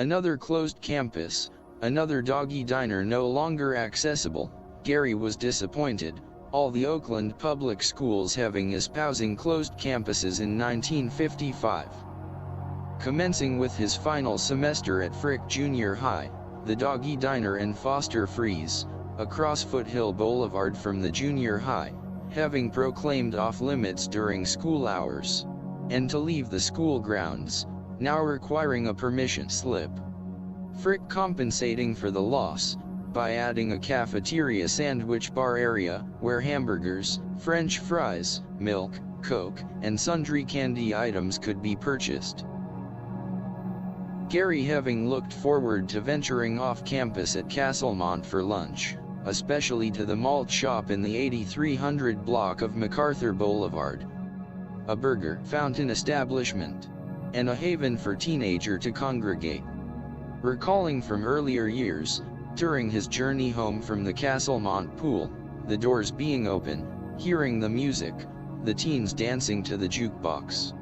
Another closed campus, another doggy diner no longer accessible. Gary was disappointed, all the Oakland public schools having espousing closed campuses in 1955. Commencing with his final semester at Frick Junior High, the Doggy Diner and Foster Freeze, across Foothill Boulevard from the junior high, having proclaimed off-limits during school hours, and to leave the school grounds, now requiring a permission slip. Frick compensating for the loss, by adding a cafeteria sandwich bar area, where hamburgers, French fries, milk, Coke, and sundry candy items could be purchased. Gary having looked forward to venturing off campus at Castlemont for lunch, especially to the malt shop in the 8300 block of MacArthur Boulevard. A burger fountain establishment, and a haven for teenager to congregate. Recalling from earlier years, during his journey home from the Castlemont pool, the doors being open, hearing the music, the teens dancing to the jukebox.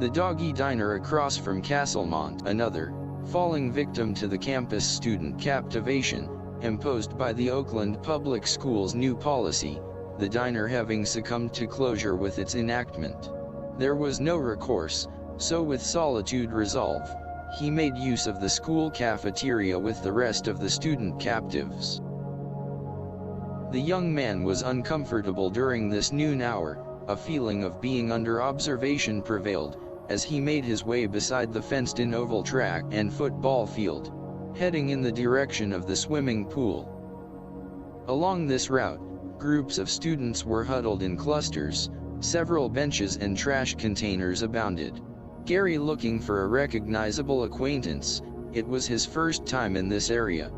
The Doggy Diner across from Castlemont, another, falling victim to the campus student captivation, imposed by the Oakland Public Schools' new policy, the diner having succumbed to closure with its enactment. There was no recourse, so with solitude resolve, he made use of the school cafeteria with the rest of the student captives. The young man was uncomfortable during this noon hour, a feeling of being under observation prevailed, as he made his way beside the fenced-in oval track and football field, heading in the direction of the swimming pool. Along this route, groups of students were huddled in clusters, several benches and trash containers abounded. Gary looking for a recognizable acquaintance, it was his first time in this area.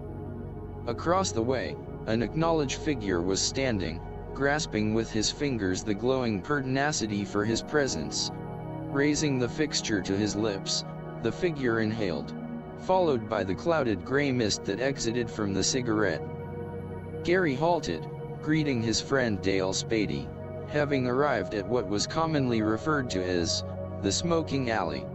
Across the way, an acknowledged figure was standing, grasping with his fingers the glowing pertinacity for his presence. Raising the fixture to his lips, the figure inhaled, followed by the clouded gray mist that exited from the cigarette. Gary halted, greeting his friend Dale Spady, having arrived at what was commonly referred to as the smoking alley.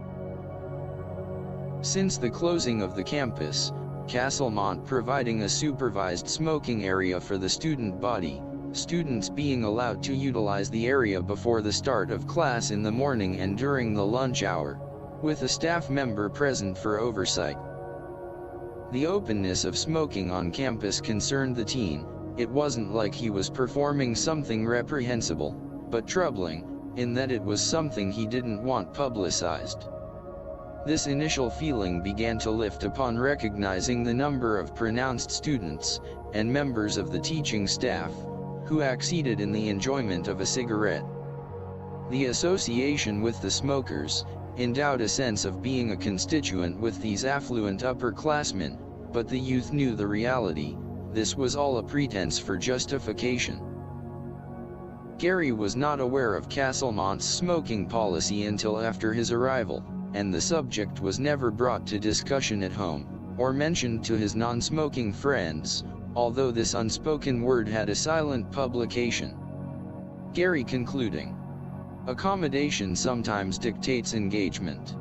Since the closing of the campus, Castlemont providing a supervised smoking area for the student body, students being allowed to utilize the area before the start of class in the morning and during the lunch hour, with a staff member present for oversight. The openness of smoking on campus concerned the teen. It wasn't like he was performing something reprehensible, but troubling, in that it was something he didn't want publicized. This initial feeling began to lift upon recognizing the number of pronounced students, and members of the teaching staff, who acceded in the enjoyment of a cigarette. The association with the smokers endowed a sense of being a constituent with these affluent upperclassmen, but the youth knew the reality: this was all a pretense for justification. Gary was not aware of Castlemont's smoking policy until after his arrival, and the subject was never brought to discussion at home, or mentioned to his non-smoking friends, although this unspoken word had a silent publication. Gary concluding, "Accommodation sometimes dictates engagement."